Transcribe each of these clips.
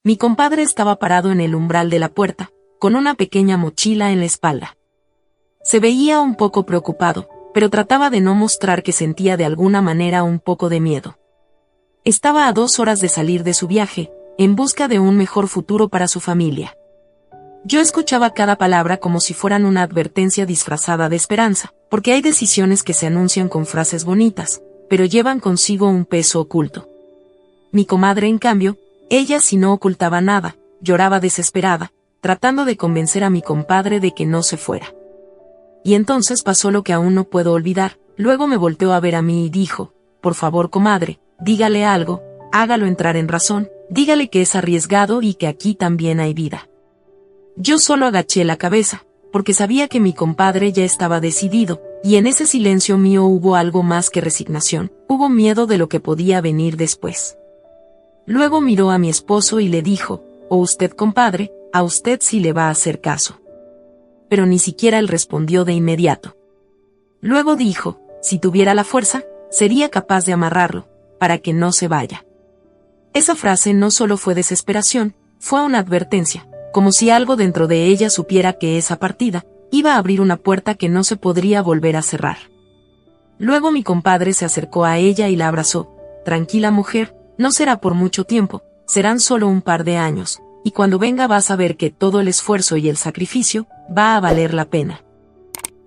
Mi compadre estaba parado en el umbral de la puerta, con una pequeña mochila en la espalda. Se veía un poco preocupado, pero trataba de no mostrar que sentía de alguna manera un poco de miedo. Estaba a 2 horas de salir de su viaje, en busca de un mejor futuro para su familia. Yo escuchaba cada palabra como si fueran una advertencia disfrazada de esperanza, porque hay decisiones que se anuncian con frases bonitas, pero llevan consigo un peso oculto. Mi comadre, en cambio, ella sí no ocultaba nada, lloraba desesperada, tratando de convencer a mi compadre de que no se fuera. Y entonces pasó lo que aún no puedo olvidar. Luego me volteó a ver a mí y dijo: por favor, comadre, dígale algo, hágalo entrar en razón, dígale que es arriesgado y que aquí también hay vida. Yo solo agaché la cabeza, porque sabía que mi compadre ya estaba decidido, y en ese silencio mío hubo algo más que resignación, hubo miedo de lo que podía venir después. Luego miró a mi esposo y le dijo: «¿O usted, compadre, a usted sí le va a hacer caso?» Pero ni siquiera él respondió de inmediato. Luego dijo: «Si tuviera la fuerza, sería capaz de amarrarlo, para que no se vaya». Esa frase no solo fue desesperación, fue una advertencia, como si algo dentro de ella supiera que esa partida iba a abrir una puerta que no se podría volver a cerrar. Luego mi compadre se acercó a ella y la abrazó. «Tranquila, mujer, no será por mucho tiempo, serán solo un par de años, y cuando venga vas a ver que todo el esfuerzo y el sacrificio va a valer la pena».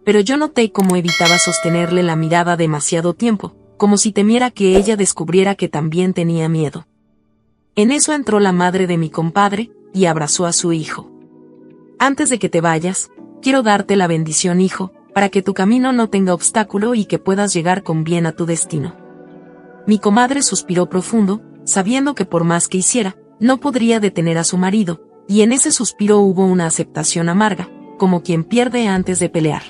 Pero yo noté cómo evitaba sostenerle la mirada demasiado tiempo, como si temiera que ella descubriera que también tenía miedo. En eso entró la madre de mi compadre y abrazó a su hijo. «Antes de que te vayas, quiero darte la bendición, hijo, para que tu camino no tenga obstáculo y que puedas llegar con bien a tu destino». Mi comadre suspiró profundo, sabiendo que por más que hiciera, no podría detener a su marido, y en ese suspiro hubo una aceptación amarga, como quien pierde antes de pelear.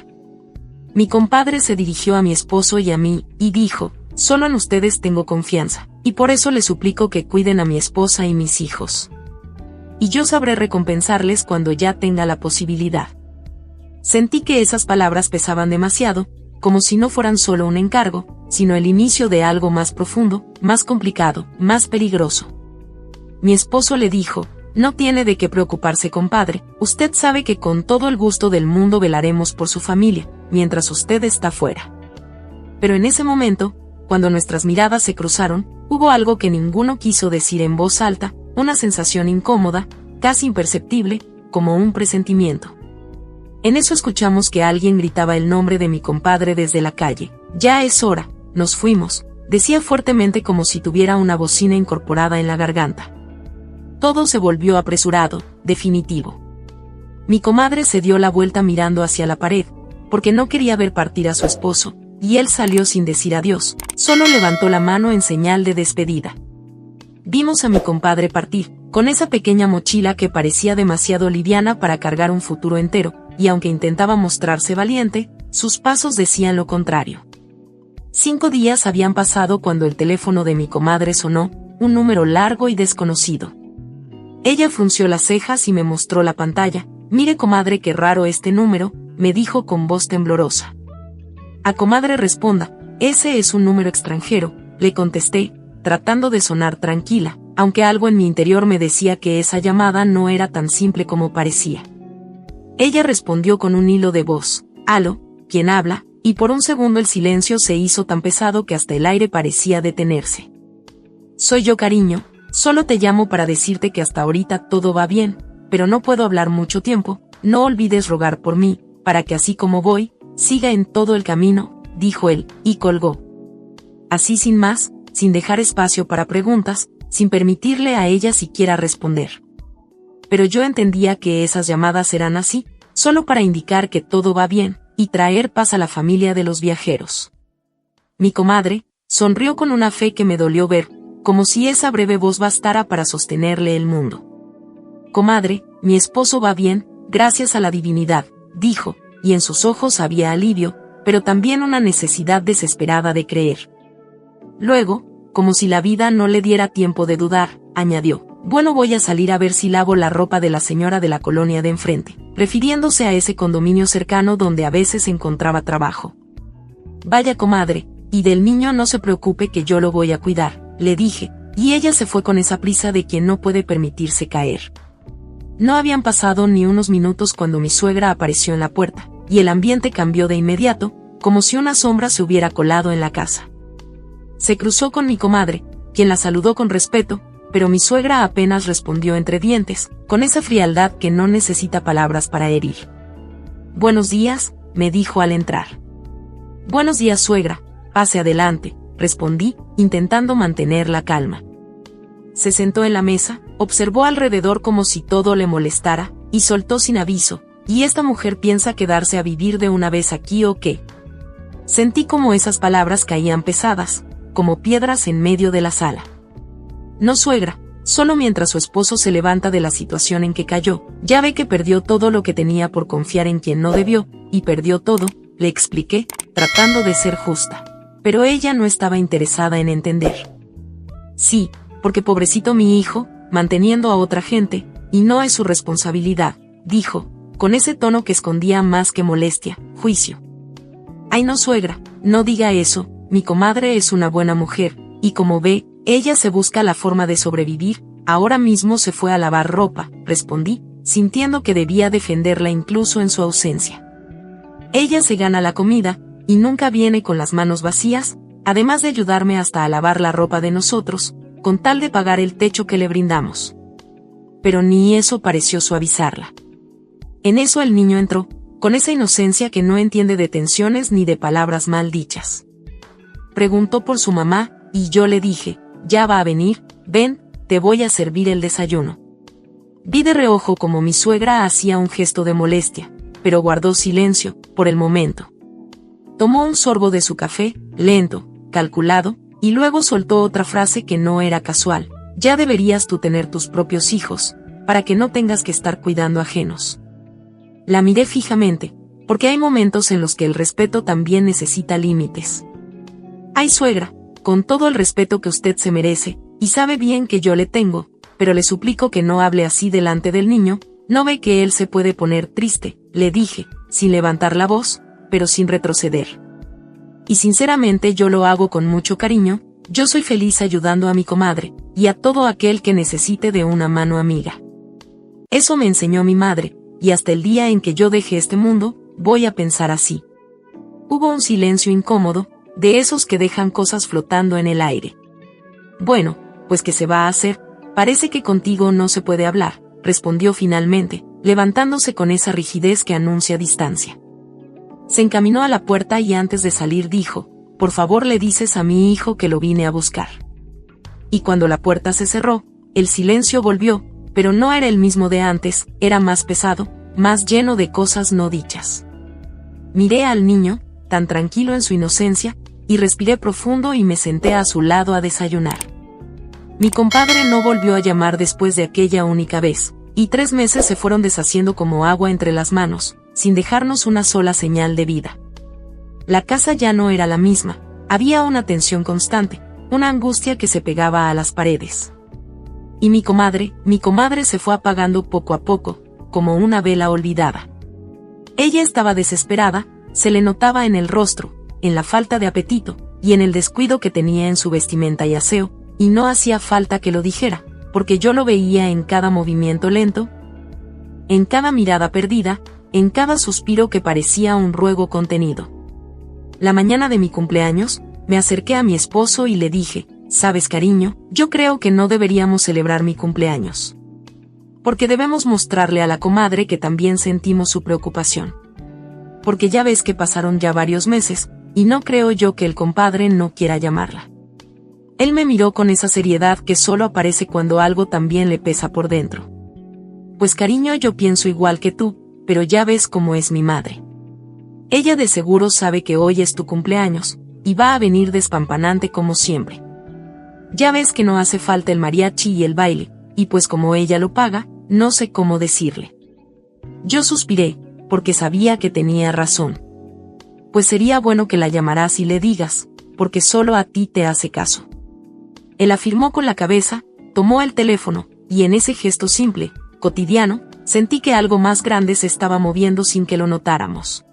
Mi compadre se dirigió a mi esposo y a mí, y dijo: «Solo en ustedes tengo confianza, y por eso les suplico que cuiden a mi esposa y mis hijos. Y yo sabré recompensarles cuando ya tenga la posibilidad». Sentí que esas palabras pesaban demasiado, como si no fueran solo un encargo, sino el inicio de algo más profundo, más complicado, más peligroso. Mi esposo le dijo: «No tiene de qué preocuparse, compadre, usted sabe que con todo el gusto del mundo velaremos por su familia, mientras usted está fuera». Pero en ese momento, cuando nuestras miradas se cruzaron, hubo algo que ninguno quiso decir en voz alta, una sensación incómoda, casi imperceptible, como un presentimiento. En eso escuchamos que alguien gritaba el nombre de mi compadre desde la calle. «Ya es hora, nos fuimos», decía fuertemente como si tuviera una bocina incorporada en la garganta. Todo se volvió apresurado, definitivo. Mi comadre se dio la vuelta mirando hacia la pared, porque no quería ver partir a su esposo, y él salió sin decir adiós, solo levantó la mano en señal de despedida. Vimos a mi compadre partir, con esa pequeña mochila que parecía demasiado liviana para cargar un futuro entero, y aunque intentaba mostrarse valiente, sus pasos decían lo contrario. 5 días habían pasado cuando el teléfono de mi comadre sonó, un número largo y desconocido. Ella frunció las cejas y me mostró la pantalla. «Mire, comadre, qué raro este número», me dijo con voz temblorosa. «A comadre, responda, ese es un número extranjero», le contesté, tratando de sonar tranquila, aunque algo en mi interior me decía que esa llamada no era tan simple como parecía. Ella respondió con un hilo de voz: «¿Aló? ¿Quién habla?», y por un segundo el silencio se hizo tan pesado que hasta el aire parecía detenerse. «Soy yo, cariño, solo te llamo para decirte que hasta ahorita todo va bien, pero no puedo hablar mucho tiempo, no olvides rogar por mí, para que así como voy, siga en todo el camino», dijo él, y colgó. Así sin más, sin dejar espacio para preguntas, sin permitirle a ella siquiera responder. Pero yo entendía que esas llamadas eran así, solo para indicar que todo va bien, y traer paz a la familia de los viajeros. Mi comadre sonrió con una fe que me dolió ver, como si esa breve voz bastara para sostenerle el mundo. «Comadre, mi esposo va bien, gracias a la divinidad», dijo, y en sus ojos había alivio, pero también una necesidad desesperada de creer. Luego, como si la vida no le diera tiempo de dudar, añadió: «Bueno, voy a salir a ver si lavo la ropa de la señora de la colonia de enfrente», refiriéndose a ese condominio cercano donde a veces encontraba trabajo. «Vaya, comadre, y del niño no se preocupe que yo lo voy a cuidar», le dije, y ella se fue con esa prisa de quien no puede permitirse caer. No habían pasado ni unos minutos cuando mi suegra apareció en la puerta, y el ambiente cambió de inmediato, como si una sombra se hubiera colado en la casa. Se cruzó con mi comadre, quien la saludó con respeto, pero mi suegra apenas respondió entre dientes, con esa frialdad que no necesita palabras para herir. «Buenos días», me dijo al entrar. «Buenos días, suegra, pase adelante», respondí, intentando mantener la calma. Se sentó en la mesa, observó alrededor como si todo le molestara, y soltó sin aviso: «¿Y esta mujer piensa quedarse a vivir de una vez aquí o qué?». Sentí como esas palabras caían pesadas, como piedras en medio de la sala. «No, suegra, solo mientras su esposo se levanta de la situación en que cayó, ya ve que perdió todo lo que tenía por confiar en quien no debió, y perdió todo», le expliqué, tratando de ser justa. Pero ella no estaba interesada en entender. «Sí, porque pobrecito mi hijo, manteniendo a otra gente, y no es su responsabilidad», dijo, con ese tono que escondía más que molestia, juicio. «Ay no, suegra, no diga eso, mi comadre es una buena mujer, y como ve, ella se busca la forma de sobrevivir, ahora mismo se fue a lavar ropa», respondí, sintiendo que debía defenderla incluso en su ausencia. «Ella se gana la comida, y nunca viene con las manos vacías, además de ayudarme hasta a lavar la ropa de nosotros, con tal de pagar el techo que le brindamos». Pero ni eso pareció suavizarla. En eso el niño entró, con esa inocencia que no entiende de tensiones ni de palabras mal dichas. Preguntó por su mamá, y yo le dije: «Ya va a venir, ven, te voy a servir el desayuno». Vi de reojo como mi suegra hacía un gesto de molestia, pero guardó silencio, por el momento. Tomó un sorbo de su café, lento, calculado, y luego soltó otra frase que no era casual: «Ya deberías tú tener tus propios hijos, para que no tengas que estar cuidando ajenos». La miré fijamente, porque hay momentos en los que el respeto también necesita límites. «Ay, suegra, con todo el respeto que usted se merece, y sabe bien que yo le tengo, pero le suplico que no hable así delante del niño, ¿no ve que él se puede poner triste?», le dije, sin levantar la voz, pero sin retroceder. «Y sinceramente yo lo hago con mucho cariño, yo soy feliz ayudando a mi comadre, y a todo aquel que necesite de una mano amiga. Eso me enseñó mi madre, y hasta el día en que yo deje este mundo, voy a pensar así». Hubo un silencio incómodo, de esos que dejan cosas flotando en el aire. «Bueno, pues ¿qué se va a hacer? Parece que contigo no se puede hablar», respondió finalmente, levantándose con esa rigidez que anuncia distancia. Se encaminó a la puerta y antes de salir dijo: «Por favor le dices a mi hijo que lo vine a buscar». Y cuando la puerta se cerró, el silencio volvió, pero no era el mismo de antes, era más pesado, más lleno de cosas no dichas. Miré al niño, tan tranquilo en su inocencia, y respiré profundo y me senté a su lado a desayunar. Mi compadre no volvió a llamar después de aquella única vez, y 3 meses se fueron deshaciendo como agua entre las manos, sin dejarnos una sola señal de vida. La casa ya no era la misma, había una tensión constante, una angustia que se pegaba a las paredes. Y mi comadre se fue apagando poco a poco, como una vela olvidada. Ella estaba desesperada, se le notaba en el rostro, en la falta de apetito, y en el descuido que tenía en su vestimenta y aseo, y no hacía falta que lo dijera, porque yo lo veía en cada movimiento lento, en cada mirada perdida, en cada suspiro que parecía un ruego contenido. La mañana de mi cumpleaños, me acerqué a mi esposo y le dije: «Sabes, cariño, yo creo que no deberíamos celebrar mi cumpleaños. Porque debemos mostrarle a la comadre que también sentimos su preocupación. Porque ya ves que pasaron ya varios meses, y no creo yo que el compadre no quiera llamarla». Él me miró con esa seriedad que solo aparece cuando algo también le pesa por dentro. «Pues cariño, yo pienso igual que tú, pero ya ves cómo es mi madre. Ella de seguro sabe que hoy es tu cumpleaños, y va a venir despampanante como siempre. Ya ves que no hace falta el mariachi y el baile, y pues como ella lo paga, no sé cómo decirle». Yo suspiré, porque sabía que tenía razón. «Pues sería bueno que la llamaras y le digas, porque solo a ti te hace caso». Él afirmó con la cabeza, tomó el teléfono, y en ese gesto simple, cotidiano, sentí que algo más grande se estaba moviendo sin que lo notáramos.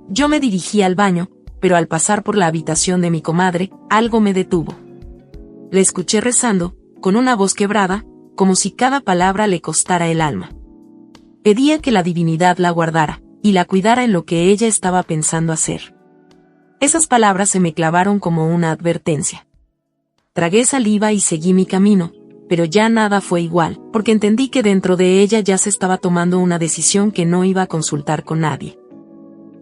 Yo me dirigí al baño, pero al pasar por la habitación de mi comadre, algo me detuvo. Le escuché rezando, con una voz quebrada, como si cada palabra le costara el alma. Pedía que la divinidad la guardara, y la cuidara en lo que ella estaba pensando hacer. Esas palabras se me clavaron como una advertencia. Tragué saliva y seguí mi camino, pero ya nada fue igual, porque entendí que dentro de ella ya se estaba tomando una decisión que no iba a consultar con nadie.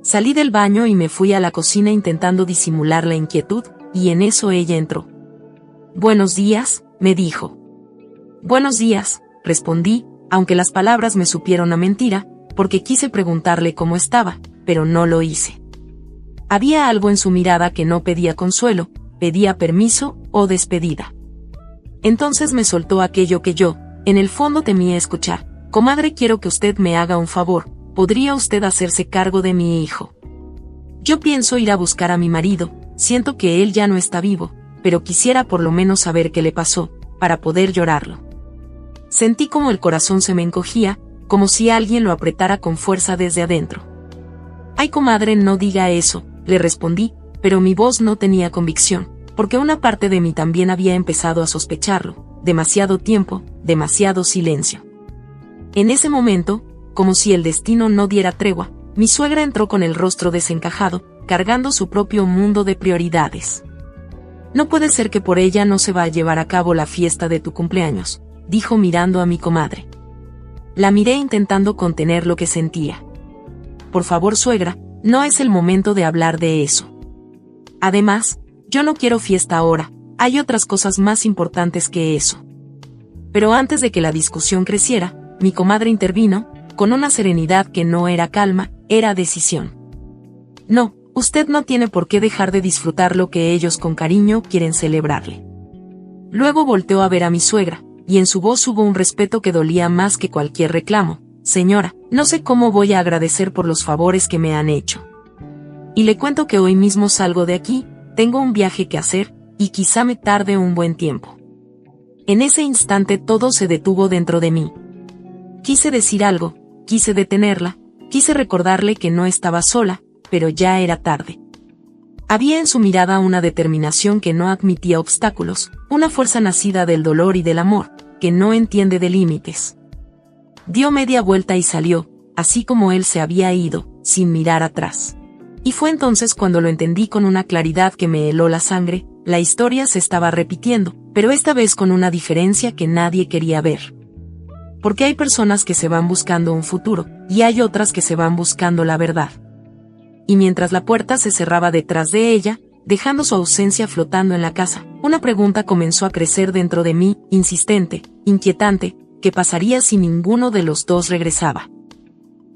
Salí del baño y me fui a la cocina intentando disimular la inquietud, y en eso ella entró. «Buenos días», me dijo. «Buenos días», respondí, aunque las palabras me supieron a mentira, porque quise preguntarle cómo estaba, pero no lo hice. Había algo en su mirada que no pedía consuelo, pedía permiso o despedida. Entonces me soltó aquello que yo, en el fondo temía escuchar. «Comadre, quiero que usted me haga un favor, ¿podría usted hacerse cargo de mi hijo? Yo pienso ir a buscar a mi marido, siento que él ya no está vivo, pero quisiera por lo menos saber qué le pasó, para poder llorarlo». Sentí como el corazón se me encogía, como si alguien lo apretara con fuerza desde adentro. «Ay, comadre, no diga eso», le respondí, pero mi voz no tenía convicción, porque una parte de mí también había empezado a sospecharlo. Demasiado tiempo, demasiado silencio. En ese momento, como si el destino no diera tregua, mi suegra entró con el rostro desencajado, cargando su propio mundo de prioridades. «No puede ser que por ella no se va a llevar a cabo la fiesta de tu cumpleaños», dijo mirando a mi comadre. La miré intentando contener lo que sentía. «Por favor, suegra, no es el momento de hablar de eso. Además, yo no quiero fiesta ahora, hay otras cosas más importantes que eso». Pero antes de que la discusión creciera, mi comadre intervino, con una serenidad que no era calma, era decisión. «No, usted no tiene por qué dejar de disfrutar lo que ellos con cariño quieren celebrarle». Luego volteó a ver a mi suegra, y en su voz hubo un respeto que dolía más que cualquier reclamo. «Señora, no sé cómo voy a agradecer por los favores que me han hecho. Y le cuento que hoy mismo salgo de aquí, tengo un viaje que hacer, y quizá me tarde un buen tiempo». En ese instante todo se detuvo dentro de mí. Quise decir algo, quise detenerla, quise recordarle que no estaba sola, pero ya era tarde. Había en su mirada una determinación que no admitía obstáculos, una fuerza nacida del dolor y del amor, que no entiende de límites. Dio media vuelta y salió, así como él se había ido, sin mirar atrás. Y fue entonces cuando lo entendí con una claridad que me heló la sangre. La historia se estaba repitiendo, pero esta vez con una diferencia que nadie quería ver. Porque hay personas que se van buscando un futuro, y hay otras que se van buscando la verdad. Y mientras la puerta se cerraba detrás de ella, dejando su ausencia flotando en la casa, una pregunta comenzó a crecer dentro de mí, insistente, inquietante. ¿Qué pasaría si ninguno de los dos regresaba?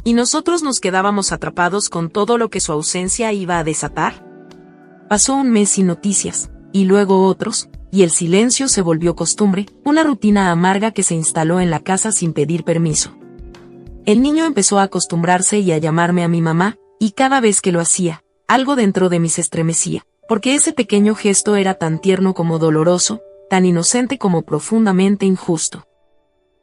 ¿Y nosotros nos quedábamos atrapados con todo lo que su ausencia iba a desatar? Pasó un mes sin noticias, y luego otros, y el silencio se volvió costumbre, una rutina amarga que se instaló en la casa sin pedir permiso. El niño empezó a acostumbrarse y a llamarme a mi mamá, y cada vez que lo hacía, algo dentro de mí se estremecía, porque ese pequeño gesto era tan tierno como doloroso, tan inocente como profundamente injusto.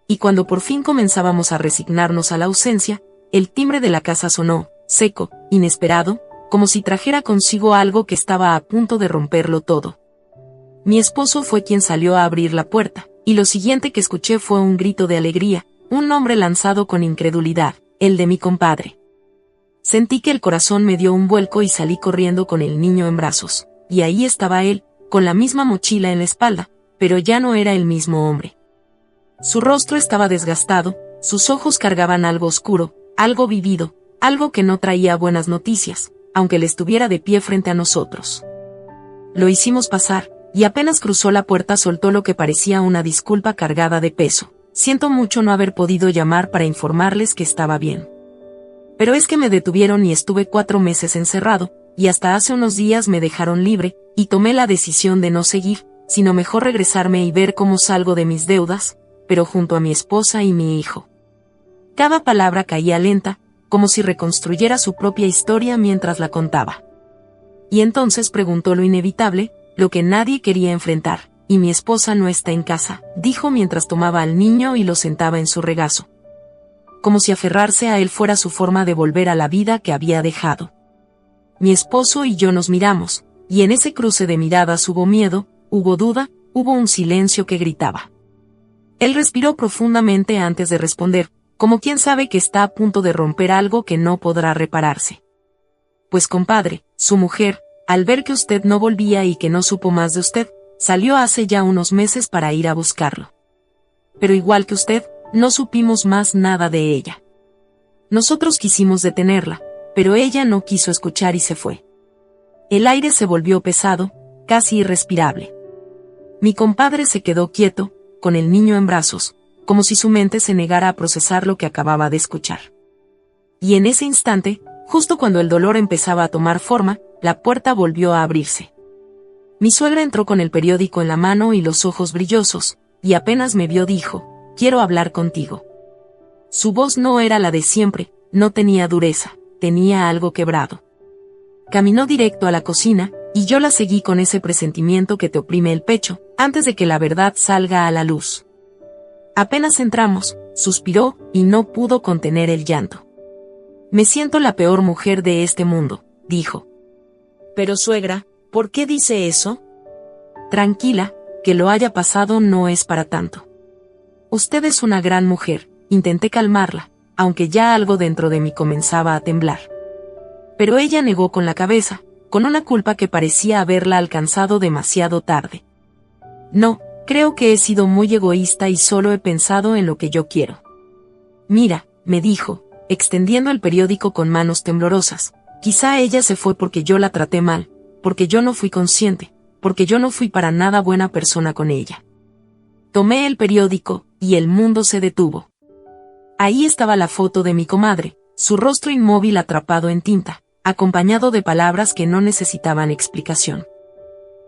Y cuando por fin comenzábamos a resignarnos a la ausencia, el timbre de la casa sonó, seco, inesperado, como si trajera consigo algo que estaba a punto de romperlo todo. Mi esposo fue quien salió a abrir la puerta, y lo siguiente que escuché fue un grito de alegría, un nombre lanzado con incredulidad, el de mi compadre. Sentí que el corazón me dio un vuelco y salí corriendo con el niño en brazos, y ahí estaba él, con la misma mochila en la espalda, pero ya no era el mismo hombre. Su rostro estaba desgastado, sus ojos cargaban algo oscuro, algo vivido, algo que no traía buenas noticias, aunque él estuviera de pie frente a nosotros. Lo hicimos pasar, y apenas cruzó la puerta soltó lo que parecía una disculpa cargada de peso. «Siento mucho no haber podido llamar para informarles que estaba bien. Pero es que me detuvieron y estuve 4 meses encerrado, y hasta hace unos días me dejaron libre, y tomé la decisión de no seguir, sino mejor regresarme y ver cómo salgo de mis deudas, pero junto a mi esposa y mi hijo». Cada palabra caía lenta, como si reconstruyera su propia historia mientras la contaba. Y entonces preguntó lo inevitable, lo que nadie quería enfrentar. «¿Y mi esposa no está en casa?», dijo mientras tomaba al niño y lo sentaba en su regazo. Como si aferrarse a él fuera su forma de volver a la vida que había dejado. Mi esposo y yo nos miramos, y en ese cruce de miradas hubo miedo, hubo duda, Hubo un silencio que gritaba. Él respiró profundamente antes de responder, como quien sabe que está a punto de romper algo que no podrá repararse. Pues compadre, su mujer, al ver que usted no volvía y que no supo más de usted, salió hace ya unos meses para ir a buscarlo. Pero igual que usted, no supimos más nada de ella. Nosotros quisimos detenerla, pero ella no quiso escuchar y se fue. El aire se volvió pesado, casi irrespirable. Mi compadre se quedó quieto, con el niño en brazos, como si su mente se negara a procesar lo que acababa de escuchar. Y en ese instante, justo cuando el dolor empezaba a tomar forma, la puerta volvió a abrirse. Mi suegra entró con el periódico en la mano y los ojos brillosos, y apenas me vio dijo: «Quiero hablar contigo». Su voz no era la de siempre, no tenía dureza, tenía algo quebrado. Caminó directo a la cocina, y yo la seguí con ese presentimiento que te oprime el pecho, antes de que la verdad salga a la luz. Apenas entramos, suspiró, y no pudo contener el llanto. «Me siento la peor mujer de este mundo», dijo. «Pero suegra, ¿por qué dice eso?» «Tranquila, que lo haya pasado no es para tanto. Usted es una gran mujer», intenté calmarla, aunque ya algo dentro de mí comenzaba a temblar. Pero ella negó con la cabeza, con una culpa que parecía haberla alcanzado demasiado tarde. «No, creo que he sido muy egoísta y solo he pensado en lo que yo quiero». «Mira», me dijo, extendiendo el periódico con manos temblorosas, «quizá ella se fue porque yo la traté mal, porque yo no fui consciente, porque yo no fui para nada buena persona con ella». Tomé el periódico, y el mundo se detuvo. Ahí estaba la foto de mi comadre, su rostro inmóvil atrapado en tinta, acompañado de palabras que no necesitaban explicación.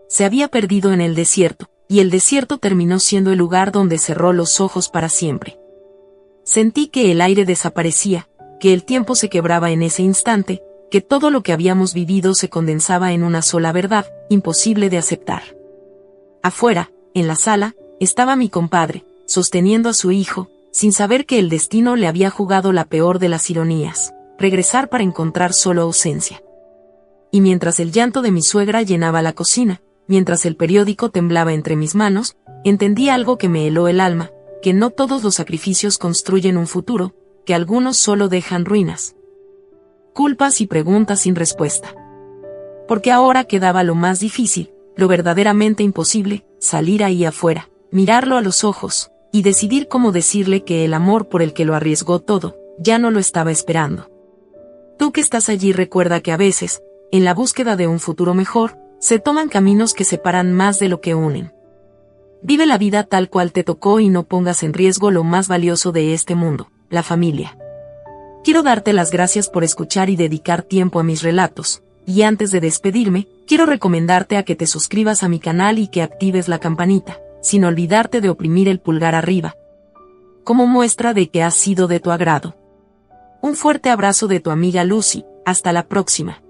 Se había perdido en el desierto, y el desierto terminó siendo el lugar donde cerró los ojos para siempre. Sentí que el aire desaparecía, que el tiempo se quebraba en ese instante, que todo lo que habíamos vivido se condensaba en una sola verdad, imposible de aceptar. Afuera, en la sala, estaba mi compadre, sosteniendo a su hijo, sin saber que el destino le había jugado la peor de las ironías, regresar para encontrar solo ausencia. Y mientras el llanto de mi suegra llenaba la cocina, mientras el periódico temblaba entre mis manos, entendí algo que me heló el alma, que no todos los sacrificios construyen un futuro, que algunos solo dejan ruinas, culpas y preguntas sin respuesta. Porque ahora quedaba lo más difícil, lo verdaderamente imposible, salir ahí afuera, mirarlo a los ojos, y decidir cómo decirle que el amor por el que lo arriesgó todo, ya no lo estaba esperando. Tú que estás allí recuerda que a veces, en la búsqueda de un futuro mejor, se toman caminos que separan más de lo que unen. Vive la vida tal cual te tocó y no pongas en riesgo lo más valioso de este mundo, la familia. Quiero darte las gracias por escuchar y dedicar tiempo a mis relatos, y antes de despedirme, quiero recomendarte a que te suscribas a mi canal y que actives la campanita, sin olvidarte de oprimir el pulgar arriba, como muestra de que ha sido de tu agrado. Un fuerte abrazo de tu amiga Lucy, hasta la próxima.